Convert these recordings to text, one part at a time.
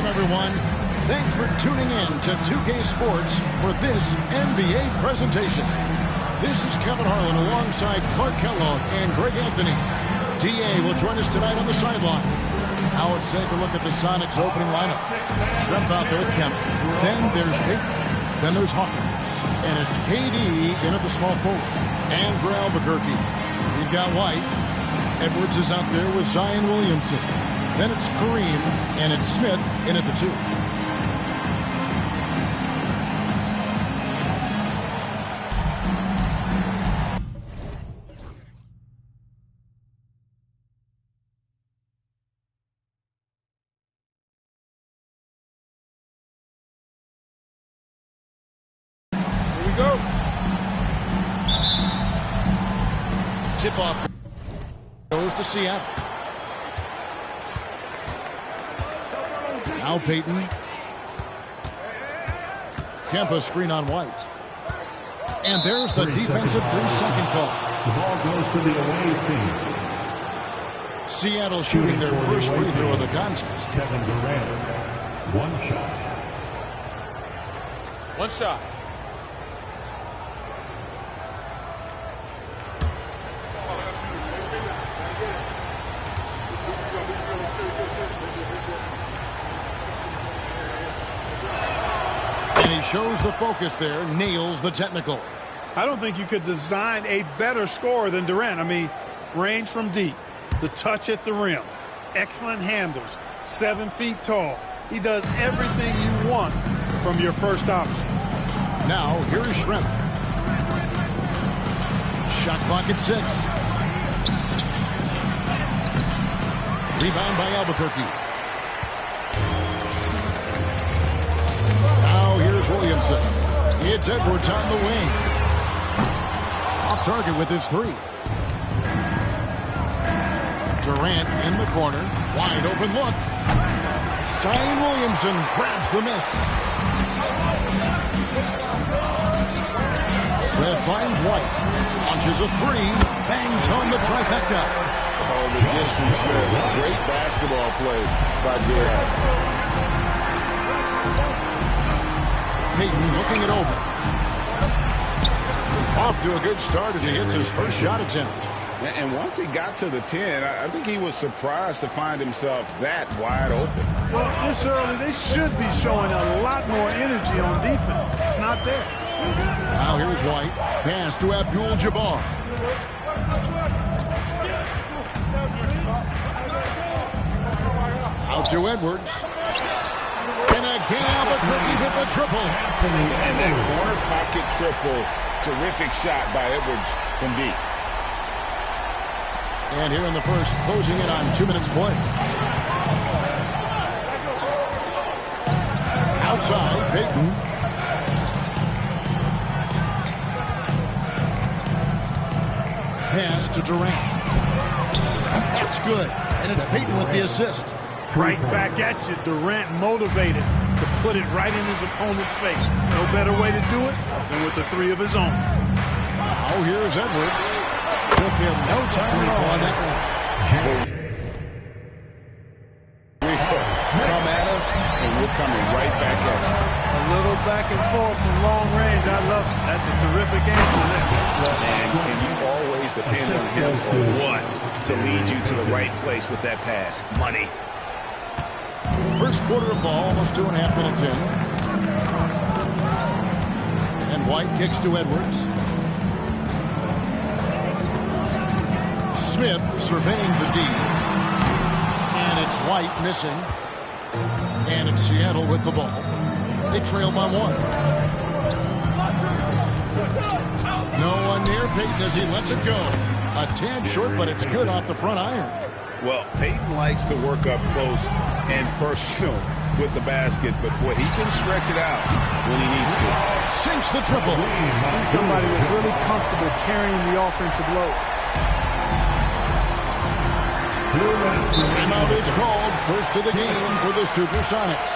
Welcome, everyone. Thanks for tuning in to 2K Sports for this NBA presentation. This is Kevin Harlan alongside Clark Kellogg and Greg Anthony. DA will join us tonight on the sideline. Now let's take a look at the Sonics opening lineup. Schrempf out there with Kemp. Then there's Payton. Then there's Hawkins. And it's KD in at the small forward. And for Albuquerque, we've got White. Edwards is out there with Zion Williamson. Then it's Kareem, and it's Smith in at the 2. Here we go. Tip-off goes to Seattle. Now Payton. Kempa screen on White. And there's the defensive 3-second call. The ball goes to the away team. Seattle shooting their first free throw of the contest. Kevin Durant. One shot. One shot. And he shows the focus there, nails the technical. I don't think you could design a better scorer than Durant. I mean, range from deep, the touch at the rim, excellent handles, 7 feet tall. He does everything you want from your first option. Now, here is Schrempf. Shot clock at 6. Rebound by Albuquerque. Now, here's Williamson. It's Edwards on the wing. Off target with his 3. Durant in the corner. Wide open look. Zion Williamson grabs the miss. Smith finds White. Launches a 3. Bangs home the trifecta. Oh, the distance, man. Great basketball play by J.R. Payton looking it over. Off to a good start as he hits his first shot attempt. And once he got to the 10, I think he was surprised to find himself that wide open. Well, this early, they should be showing a lot more energy on defense. It's not there. Now here's White. Pass to Abdul-Jabbar. Out to Edwards. And again, Albuquerque with the triple. And that corner pocket triple, terrific shot by Edwards from deep. And here in the first, closing in on 2 minutes play. Outside, Payton. Pass to Durant. That's good. And it's Payton with the assist. Right back at you. Durant motivated to put it right in his opponent's face. No better way to do it than with the 3 of his own. Oh, here's Edwards. Took him no time at all on that one. Come at us, and we're coming right back at you. A little back and forth from long range. I love it. That's a terrific answer there. And can you always depend on him or what to lead you to the right place with that pass? Money. First quarter of ball, almost 2.5 minutes in. And White kicks to Edwards. Smith surveying the D. And it's White missing. And it's Seattle with the ball. They trail by 1. No one near Payton as he lets it go. A tad short, but it's good off the front iron. Well, Payton likes to work up close and personal with the basket, but boy, he can stretch it out when he needs to. Sinks the triple. He's somebody that's really comfortable carrying the offensive load. Timeout is called. First of the game for the Supersonics.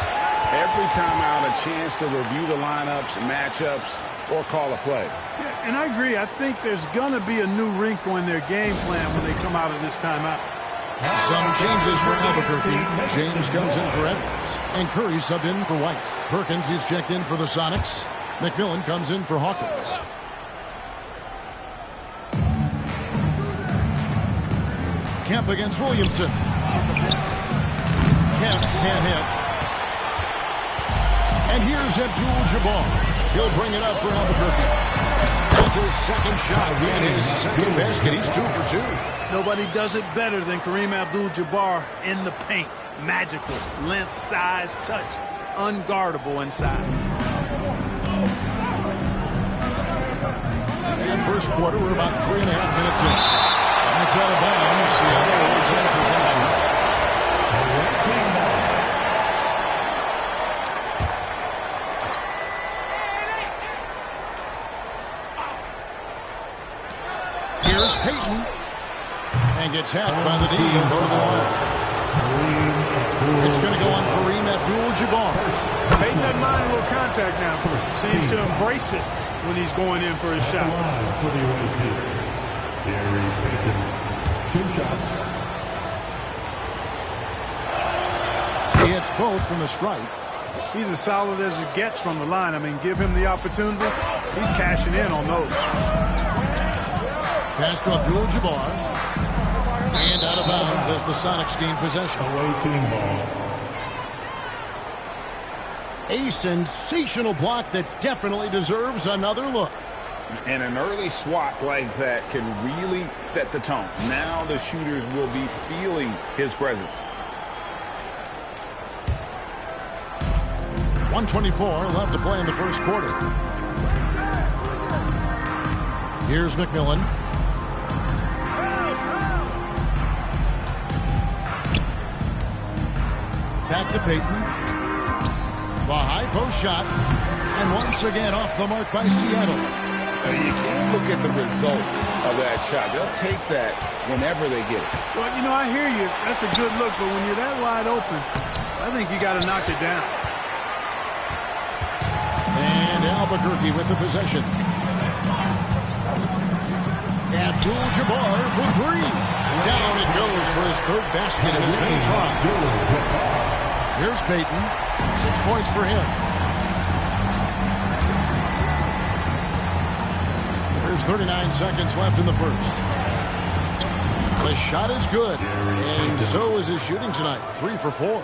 Every timeout, a chance to review the lineups, matchups, or call a play. Yeah, and I agree. I think there's going to be a new wrinkle in their game plan when they come out of this timeout. Some changes for Albuquerque. James comes in for Edwards, and Curry subbed in for White. Perkins is checked in for the Sonics. McMillan comes in for Hawkins. Kemp against Williamson. Kemp can't hit. And here's Abdul-Jabbar. He'll bring it up for Albuquerque. That's his second shot and his second basket. He's 2 for 2. Nobody does it better than Kareem Abdul-Jabbar in the paint. Magical. Length, size, touch. Unguardable inside. And first quarter, we're about 3.5 minutes in. That's out of bounds. Seattle is out of possession. Here's Payton. And gets hacked by the D and go to the line. It's going to go on Kareem Abdul-Jabbar. Payton doesn't mind a little contact now. Seems to embrace it when he's going in for his shot. For the away team, Gary Payton, 2 shots. He hits both from the stripe. He's as solid as it gets from the line. I mean, give him the opportunity. He's cashing in on those. Pass to Abdul-Jabbar. And out of bounds as the Sonics gain possession. Away team ball. A sensational block that definitely deserves another look. And an early swat like that can really set the tone. Now the shooters will be feeling his presence. 1:24 left to play in the first quarter. Here's McMillan. Back to Payton. The high post shot. And once again off the mark by Seattle. You can't look at the result of that shot. They'll take that whenever they get it. Well, you know, I hear you. That's a good look, but when you're that wide open, I think you got to knock it down. And Albuquerque with the possession. Abdul-Jabbar for 3. Down it goes for his third basket in as many tries. Here's Payton. 6 points for him. There's 39 seconds left in the first. The shot is good, and so is his shooting tonight. 3 for 4.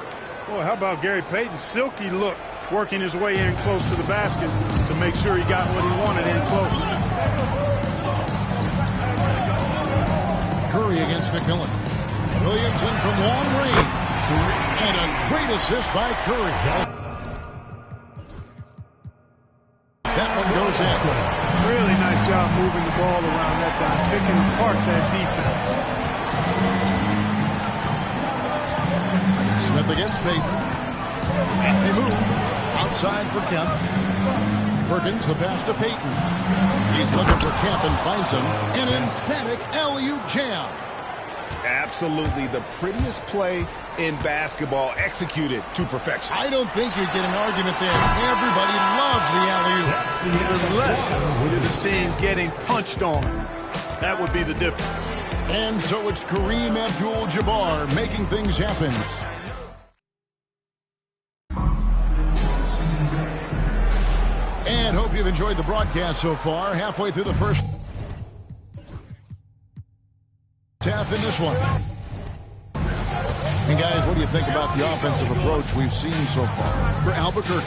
Boy, how about Gary Payton? Silky look, working his way in close to the basket to make sure he got what he wanted in close. Curry against McMillan. Williamson from long range. And a great assist by Curry. That one goes in. Really nice job moving the ball around that time, picking apart that defense. Smith against Payton. Crafty move. Outside for Kemp. Perkins, the pass to Payton. He's looking for Kemp and finds him. An emphatic alley-oop jam. Absolutely the prettiest play in basketball, executed to perfection. I don't think you'd get an argument there. Everybody loves the alley-oop. Unless with the team getting punched on. That would be the difference. And so it's Kareem Abdul-Jabbar making things happen. And hope you've enjoyed the broadcast so far. Halfway through the first half in this one. And guys, what do you think about the offensive approach we've seen so far for Albuquerque?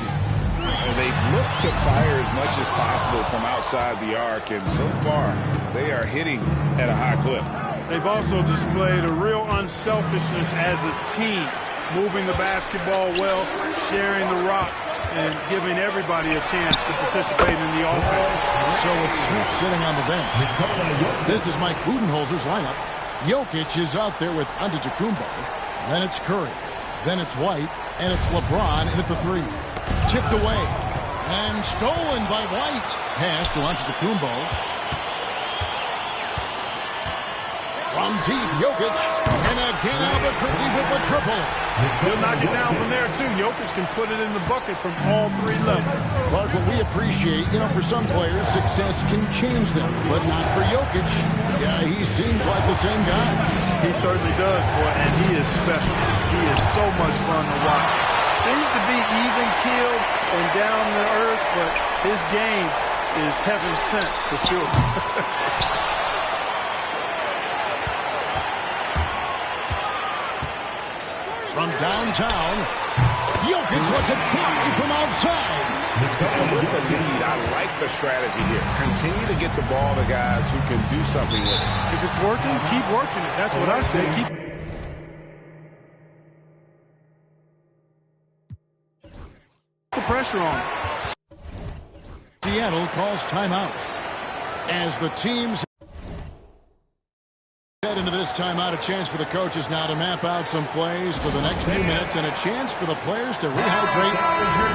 They've looked to fire as much as possible from outside the arc, and so far they are hitting at a high clip. They've also displayed a real unselfishness as a team, moving the basketball well, sharing the rock, and giving everybody a chance to participate in the offense. So it's Smith sitting on the bench. This is Mike Budenholzer's lineup. Jokic is out there with Antetokounmpo. Then it's Curry. Then it's White. And it's LeBron in at the 3. Tipped away. And stolen by White. Pass to Antetokounmpo. From deep, Jokic. And again, Albuquerque with the triple. He'll knock it down from there, too. Jokic can put it in the bucket from all 3 levels. Clark, what we appreciate, for some players, success can change them. But not for Jokic. Yeah, he seems like the same guy. He certainly does, boy, and he is special. He is so much fun to watch. Seems to be even-keeled and down to earth, but his game is heaven sent for sure. From downtown, Jokic wants it fly from outside. And with the lead, I like the strategy here. Continue to get the ball to guys who can do something with it. If it's working, keep working it. That's what I say. Keep the pressure on. Seattle calls timeout as the teams head into this timeout. A chance for the coaches now to map out some plays for the next few minutes and a chance for the players to rehydrate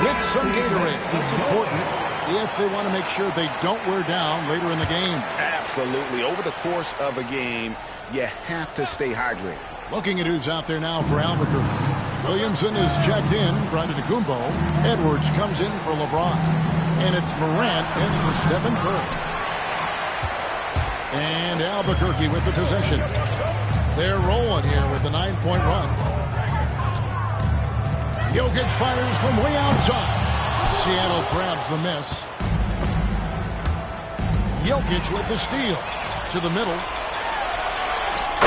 with some Gatorade. That's important if they want to make sure they don't wear down later in the game. Absolutely. Over the course of a game, you have to stay hydrated. Looking at who's out there now for Albuquerque. Williamson is checked in for Antetokounmpo. Edwards comes in for LeBron. And it's Morant in for Stephen Curry. And Albuquerque with the possession. They're rolling here with a 9-point run. Jokic fires from way outside. Seattle grabs the miss. Jokic with the steal. To the middle.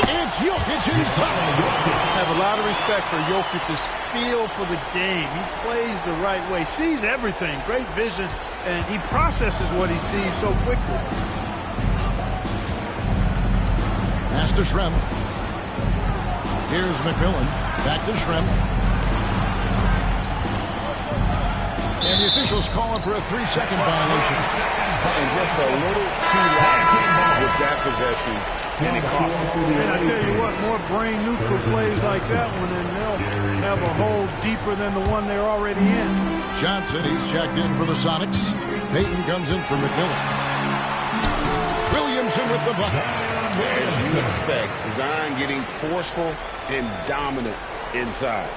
It's Jokic inside. I have a lot of respect for Jokic's feel for the game. He plays the right way, sees everything, great vision, and he processes what he sees so quickly. Pass to Schrempf. Here's McMillan. Back to Schrempf. And the officials call him for a 3-second violation. And just a little too lax with that possession. And it cost him. And I tell you what, more brain-neutral plays like that one, and they'll have a hole deeper than the one they're already in. Johnson, he's checked in for the Sonics. Payton comes in for McMillan. Williamson with the bucket. As you expect, Zion getting forceful and dominant inside.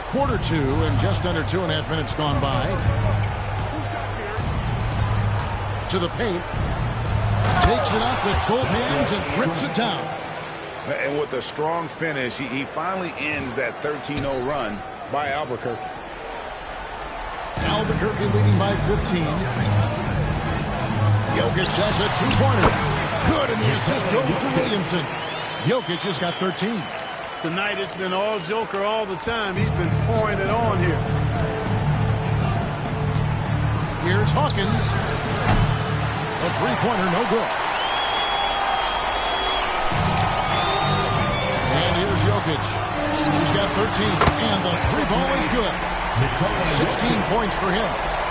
Quarter two and just under 2.5 minutes gone by. To the paint. Takes it up with both hands and rips it down. And with a strong finish, he finally ends that 13-0 run by Albuquerque. Albuquerque leading by 15. Jokic has a two-pointer. Good, and the assist goes to Williamson. Jokic has got 13. Tonight it's been all Joker all the time. He's been pouring it on here. Here's Hawkins. A three-pointer, no good. And here's Jokic. He's got 13, and the three ball is good. 16 points for him.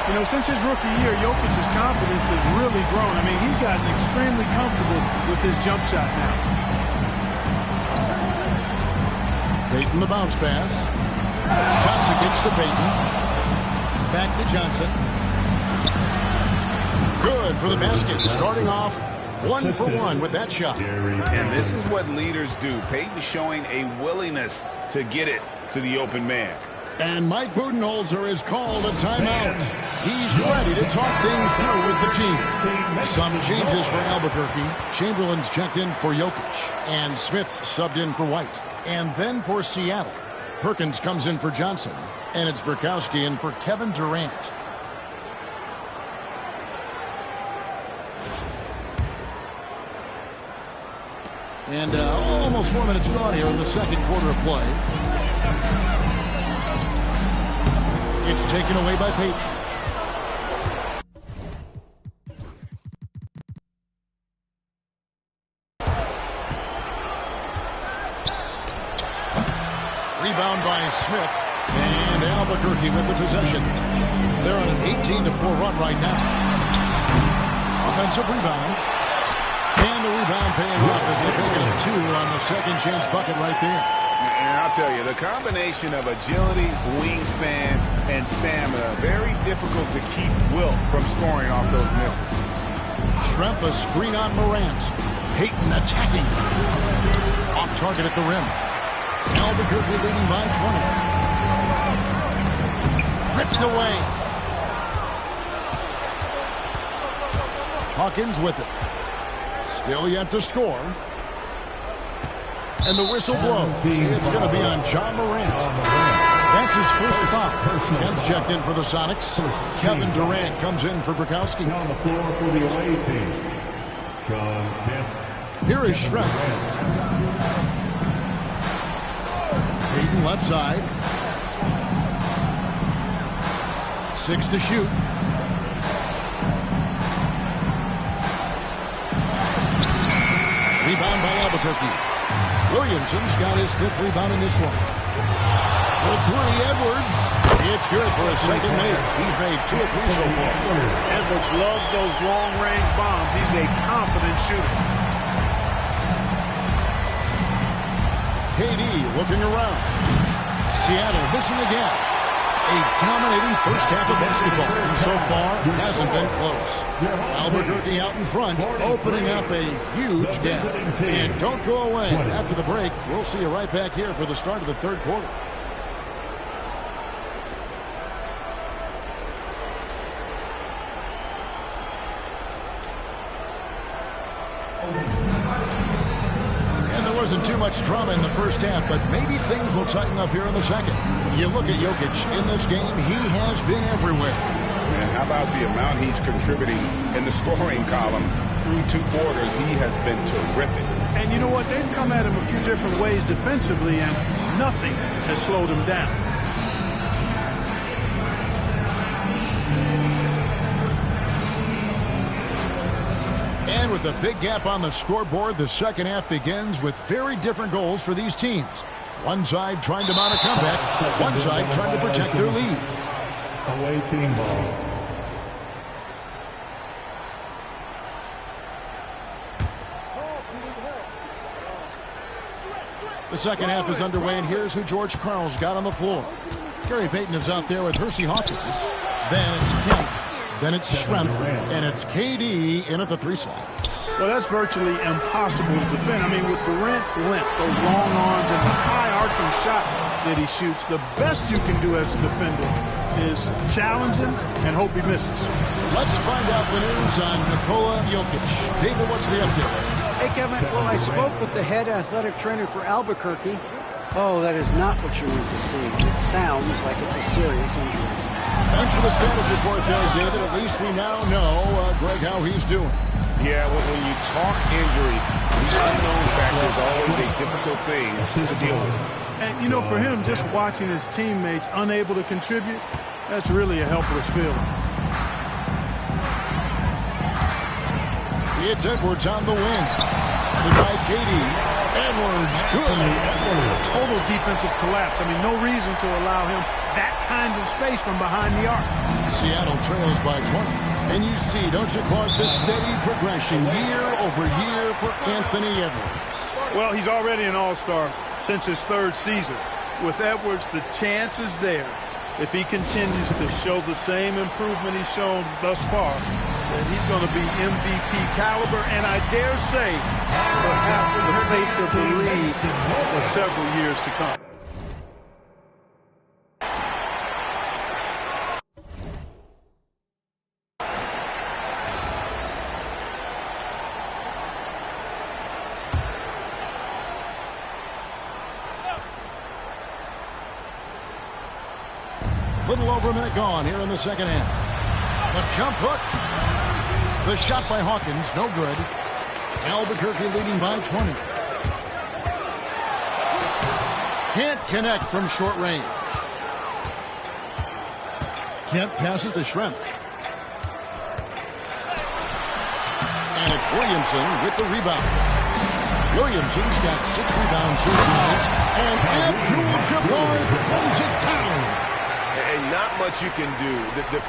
You know, since his rookie year, Jokic's confidence has really grown. I mean, he's gotten extremely comfortable with his jump shot now. Payton the bounce pass. Johnson gets to Payton. Back to Johnson. Good for the basket. Starting off 1 for 1 with that shot. And this is what leaders do. Payton showing a willingness to get it to the open man. And Mike Budenholzer has called a timeout. He's ready to talk things through with the team. Some changes for Albuquerque. Chamberlain's checked in for Jokic. And Smith subbed in for White. And then for Seattle, Perkins comes in for Johnson. And it's Burkowski in for Kevin Durant. And almost 4 minutes gone here in the second quarter of play. It's taken away by Payton. Rebound by Smith. And Albuquerque with the possession. They're on an 18-4 run right now. Offensive rebound. And the rebound paying off as they pick it 2 on the second chance bucket right there. And I'll tell you, the combination of agility, wingspan, and stamina, very difficult to keep Wilt from scoring off those misses. Schrempf a screen on Morant. Payton attacking. Off target at the rim. Albuquerque leading by 20. Ripped away. Hawkins with it. Still yet to score. And the whistle blows. It's going to be on John Morant. That's his first foul. Kemp's checked in for the Sonics. Kevin Durant comes in for Bukowski. On the floor for the away team, John Kemp. Here is Schrempf. Hayden left side. 6 to shoot. Rebound by Albuquerque. Williamson's got his 5th rebound in this one. For 3, Edwards. It's good for a second make. He's made 2 or 3 so far. Edwards loves those long-range bombs. He's a confident shooter. KD looking around. Seattle missing again. A dominating first half of basketball. And so far, hasn't been close. Albuquerque out in front, opening up a huge gap. And don't go away. After the break, we'll see you right back here for the start of the 3rd quarter. Wasn't too much drama in the first half, but maybe things will tighten up here in the second. You look at Jokic in this game, he has been everywhere. And how about the amount he's contributing in the scoring column? Through 2 quarters, he has been terrific. And you know what? They've come at him a few different ways defensively, and nothing has slowed him down. And with a big gap on the scoreboard, the second half begins with very different goals for these teams. One side trying to mount a comeback, one side trying to protect their lead. Away team ball. The second half is underway, and here's who George Karl's got on the floor. Gary Payton is out there with Hersey Hawkins. Then it's Kemp. Then it's Schrempf, and it's KD in at the 3 slot. Well, that's virtually impossible to defend. I mean, with Durant's length, those long arms, and the high arcing shot that he shoots, the best you can do as a defender is challenge him and hope he misses. Let's find out the news on Nikola Jokic. David, what's the update? Hey, Kevin. Well, I spoke with the head athletic trainer for Albuquerque. Oh, that is not what you need to see. It sounds like it's a serious injury. Thanks for the status report there, David. At least we now know, Greg, how he's doing. Yeah, when you talk injury, the unknown factor is always a difficult thing to deal with. And, you know, for him, just watching his teammates unable to contribute, that's really a helpless feeling. It's Edwards on the wing. By KD. Edwards, good. Total defensive collapse. I mean, no reason to allow him that kind of space from behind the arc. Seattle trails by 20. And you see, don't you, Clark, the steady progression year over year for Anthony Edwards. Well, he's already an all-star since his 3rd season. With Edwards, the chance is there, if he continues to show the same improvement he's shown thus far, that he's going to be MVP caliber, and I dare say, perhaps the face of the league for several years to come. Little over a minute gone here in the second half. The jump hook. The shot by Hawkins, no good. Albuquerque leading by 20. Can't connect from short range. Kemp passes to Schrempf. And it's Williamson with the rebound. Williamson's got 6 rebounds here tonight. And Abdul-Jabbar throws it down. And not much you can do. The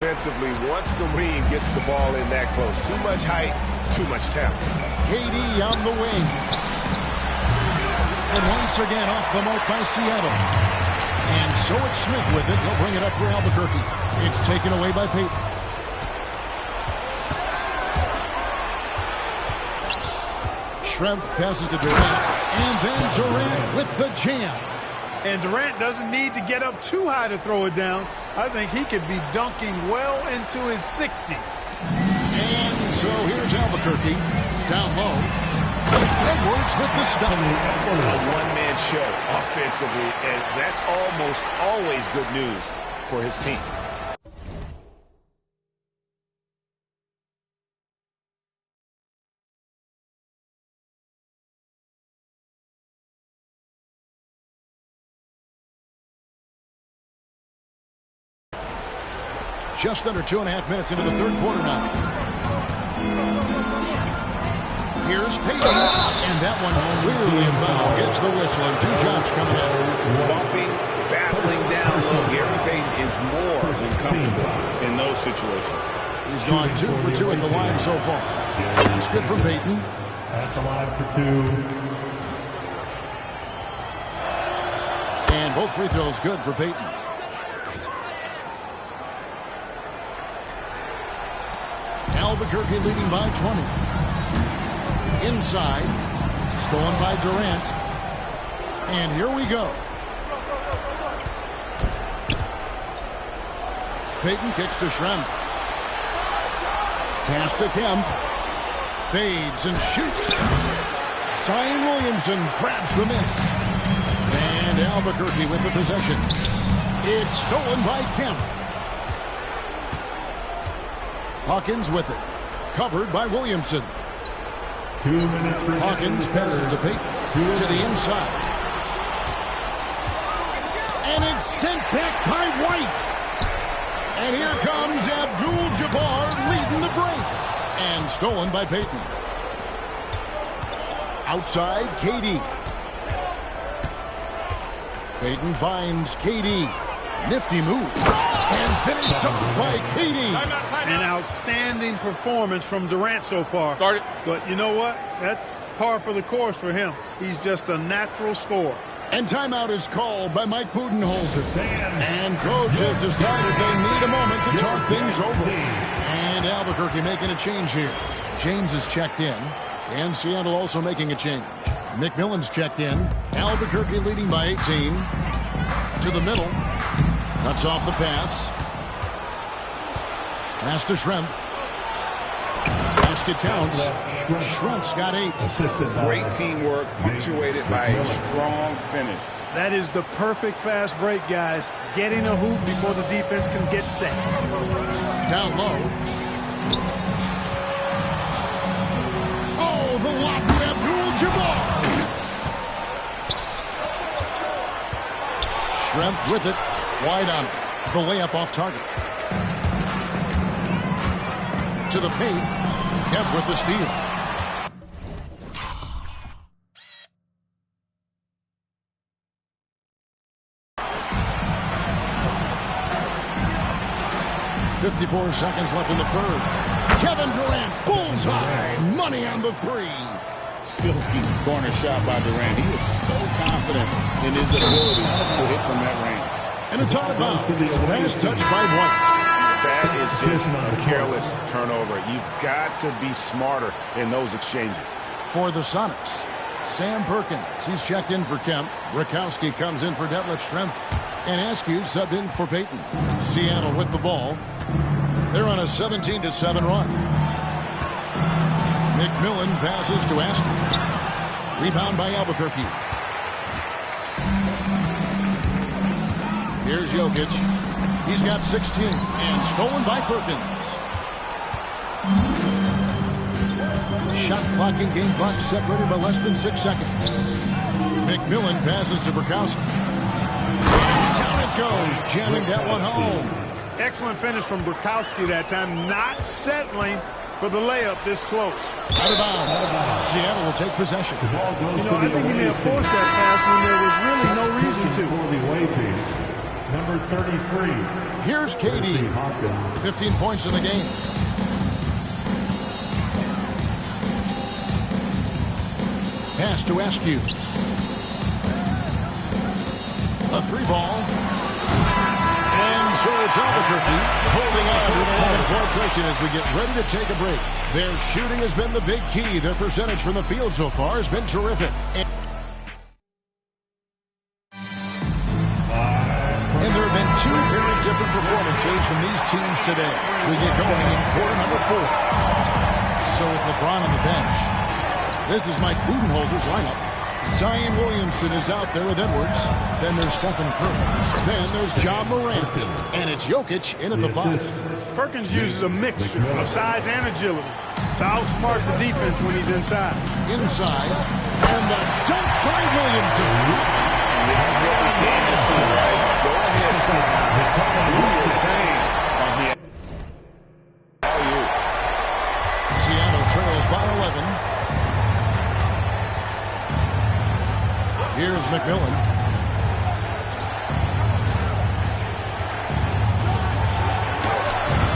Defensively, once the Marine gets the ball in that close, too much height, too much talent. KD on the wing. And once again off the mark by Seattle. And so it's Smith with it. He'll bring it up for Albuquerque. It's taken away by Payton. Schrempf passes to Durant. And then Durant with the jam. And Durant doesn't need to get up too high to throw it down. I think he could be dunking well into his 60s. And so here's Albuquerque down low. Edwards with the stop. A one-man show offensively, and that's almost always good news for his team. Just under 2.5 minutes into the third quarter now. Here's Payton, and that one clearly a foul. Gets the whistle, and 2 shots coming in. Bumping, battling down low. Gary Payton is more than comfortable in those situations. He's gone 2 for 2 at the line so far. That's good from Payton. At the line for 2. And both free throws good for Payton. Albuquerque leading by 20. Inside. Stolen by Durant. And here we go. Payton kicks to Schrempf. Pass to Kemp. Fades and shoots. Zion Williamson grabs the miss. And Albuquerque with the possession. It's stolen by Kemp. Hawkins with it. Covered by Williamson. 2 minutes. Hawkins passes to Payton. To the inside. And it's sent back by White. And here comes Abdul-Jabbar leading the break. And stolen by Payton. Outside, KD. Payton finds KD. Nifty move. And finished off by KD. An outstanding performance from Durant so far. But you know what? That's par for the course for him. He's just a natural scorer. And timeout is called by Mike Budenholzer. And coach has decided they need a moment to talk things over. And Albuquerque making a change here. James is checked in. And Seattle also making a change. McMillan's checked in. Albuquerque leading by 18. To the middle. Cuts off the pass. Pass to Schrempf. Basket counts. Schrempf's got 8. Great teamwork, punctuated by a strong finish. That is the perfect fast break, guys. Getting a hoop before the defense can get set. Down low. Oh, the lob to Abdul-Jabbar. Schrempf with it. Wide on it. The layup off target. To the paint. Kemp with the steal. .54 seconds left in the third. Kevin Durant, bullseye. Money on the 3. Silky corner shot by Durant. He is so confident in his ability to hit from that range. And it's out of bounds. Last touch by White. That is just a careless turnover. You've got to be smarter in those exchanges. For the Sonics, Sam Perkins. He's checked in for Kemp. Rakowski comes in for Detlef Schrempf. And Askew subbed in for Payton. Seattle with the ball. They're on a 17-7 run. McMillan passes to Askew. Rebound by Albuquerque. Here's Jokic. He's got 16 and stolen by Perkins. Shot clock and game clock separated by less than 6 seconds. McMillan passes to Rakowski. And down it goes, jamming that one home. Excellent finish from Rakowski that time, not settling for the layup this close. Out of bounds. Seattle will take possession. You know, I think he may have forced that pass when there was really no reason to. Number 33. Here's KD. 15 points in the game. Pass to Askew. A 3-ball. And so it's Albuquerque holding on to the line of question as we get ready to take a break. Their shooting has been the big key. Their percentage from the field so far has been terrific. And there have been two very different performances from these teams today as we get going in quarter number 4. So with LeBron on the bench, this is Mike Budenholzer's lineup. Zion Williamson is out there with Edwards. Then there's Stephen Curry. Then there's Ja Morant. And it's Jokic in at the 5. Perkins uses a mixture of size and agility to outsmart the defense when he's inside. Inside. And the dunk by Williamson. This is what we came to see, right? Go ahead, son. Do your thing on the alley-oop. Seattle trails by 11. Here's McMillan.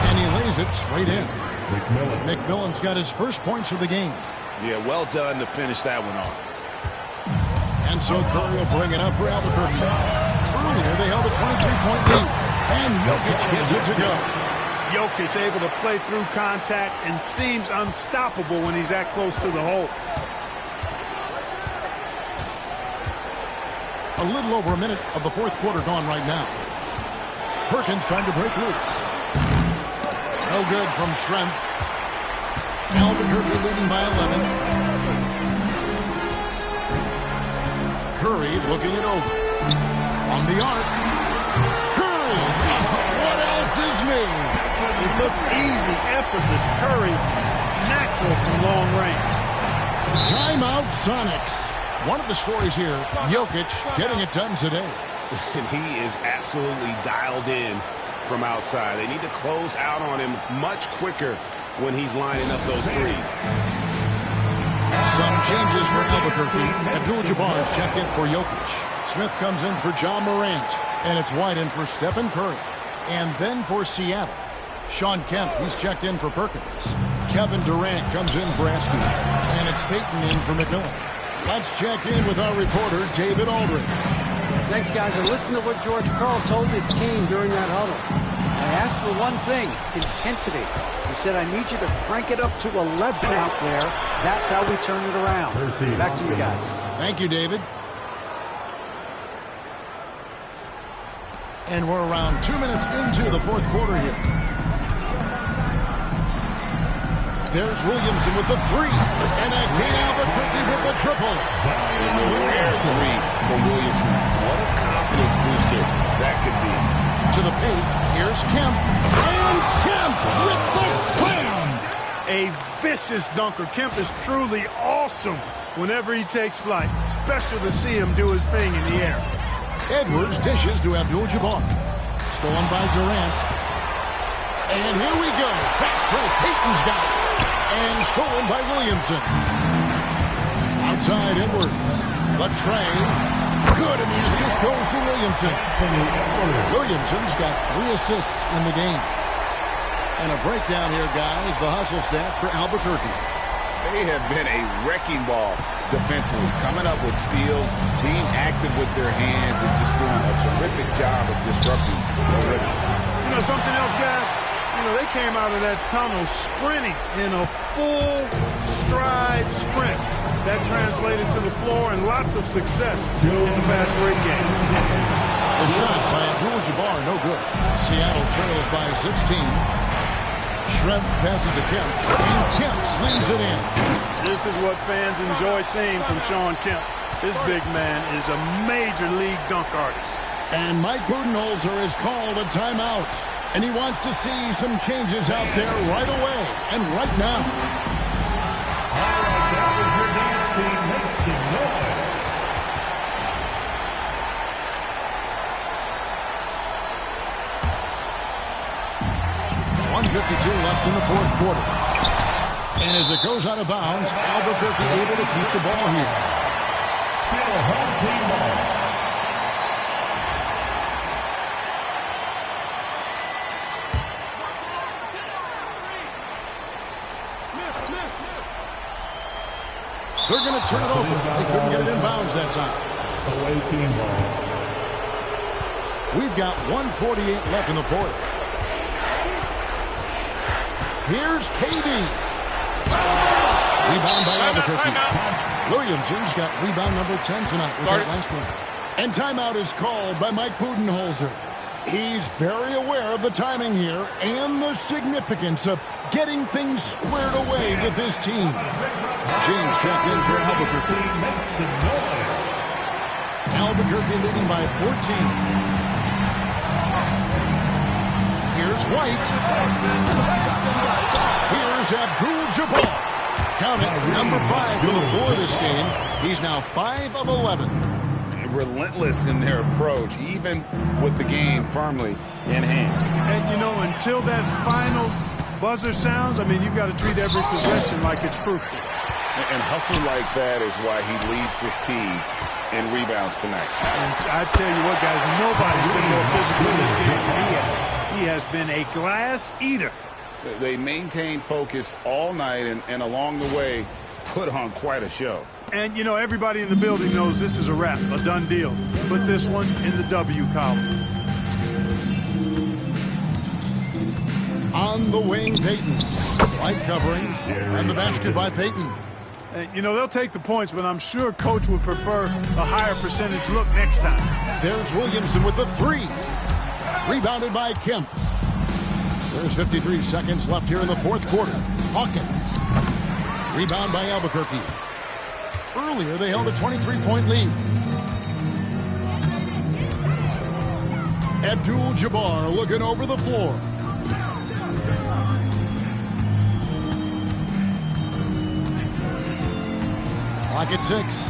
And he lays it straight in. McMillan's got his first points of the game. Yeah, well done to finish that one off. And so Curry will bring it up for Albuquerque. Earlier, they held a 23-point lead. And Jokic gets it to go. Jokic able to play through contact and seems unstoppable when he's that close to the hole. A little over a minute of the fourth quarter gone right now. Perkins trying to break loose. No good from Strength. Albuquerque leading by 11. Curry looking it over. From the arc. Curry! What else is new? It looks easy, effortless. Curry, natural from long range. Timeout Sonics. One of the stories here, Jokic getting it done today. And he is absolutely dialed in from outside. They need to close out on him much quicker when he's lining up those threes. Some changes for Albuquerque. Abdul-Jabbar is checked in for Jokic. Smith comes in for Ja Morant. And it's White in for Stephen Curry. And then for Seattle, Sean Kemp, he's checked in for Perkins. Kevin Durant comes in for Askew. And it's Payton in for McMillan. Let's check in with our reporter, David Aldridge. Thanks, guys. And listen to what George Karl told his team during that huddle. I asked for one thing, intensity. He said, I need you to crank it up to 11 out there. That's how we turn it around. Back to you guys. Thank you, David. And we're around 2 minutes into the fourth quarter here. There's Williamson with the 3. And again, Albuquerque with the triple. And a rare 3 for Williamson. What a confidence booster that could be. To the paint, here's Kemp. And Kemp with the slam. A vicious dunker. Kemp is truly awesome whenever he takes flight. Special to see him do his thing in the air. Edwards dishes to Abdul-Jabbar. Stolen by Durant. And here we go. Fast break. Payton's got it. And stolen by Williamson. Outside Edwards. The tray. Good, and the assist goes to Williamson. Williamson's got 3 assists in the game. And a breakdown here, guys. The hustle stats for Albuquerque. They have been a wrecking ball defensively, coming up with steals, being active with their hands, and just doing a terrific job of disrupting the rhythm. You know something else, guys? You know, they came out of that tunnel sprinting in a full stride sprint. That translated to the floor and lots of success in the fast break game. The shot by Abdul-Jabbar, no good. Seattle trails by 16. Shrimp passes to Kemp, and Kemp slings it in. This is what fans enjoy seeing from Sean Kemp. This big man is a major league dunk artist. And Mike Budenholzer has called a timeout. And he wants to see some changes out there right away and right now. All right, that was your dance team. Make some noise. 1:52 left in the fourth quarter. And as it goes out of bounds, Albuquerque able to keep the ball here. Still home team ball. They're going to turn it over. They couldn't get it in bounds that time. Away team ball. We've got 1:48 left in the fourth. Here's KD. Rebound by Albuquerque. Williamson's got rebound number 10 tonight with that last one. And timeout is called by Mike Budenholzer. He's very aware of the timing here and the significance of getting things squared away with his team. James checked in for Albuquerque. Albuquerque leading by 14. Here's White. Here's Abdul-Jabbar. Count it, number 5 for the floor this game. He's now 5 of 11. Relentless in their approach, even with the game firmly in hand. And, you know, until that final buzzer sounds, I mean, you've got to treat every possession like it's crucial. And hustle like that is why he leads his team in rebounds tonight. And I tell you what, guys, nobody's been more physical in this game than he has. He has been a glass eater. They maintained focus all night and along the way put on quite a show. And, you know, everybody in the building knows this is a wrap, a done deal. Put this one in the W column. On the wing, Payton. White covering, and the basket by Payton. And, you know, they'll take the points, but I'm sure Coach would prefer a higher percentage look next time. There's Williamson with the 3. Rebounded by Kemp. There's 53 seconds left here in the fourth quarter. Hawkins. Rebound by Albuquerque. Earlier, they held a 23-point lead. Abdul-Jabbar looking over the floor. Clock at 6.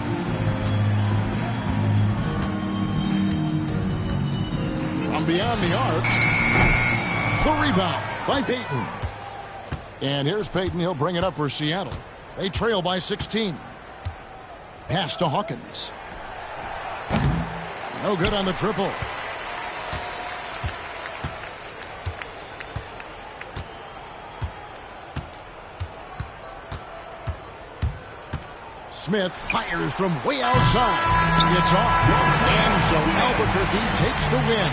From beyond the arc. The rebound by Payton. And here's Payton. He'll bring it up for Seattle. They trail by 16. Pass to Hawkins. No good on the triple. Smith fires from way outside. It's off. And so Albuquerque takes the win.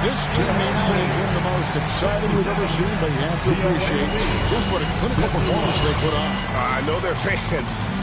This game may not have been the most exciting we've ever seen, but you have to appreciate just what a clinical performance they put on. I know their fans.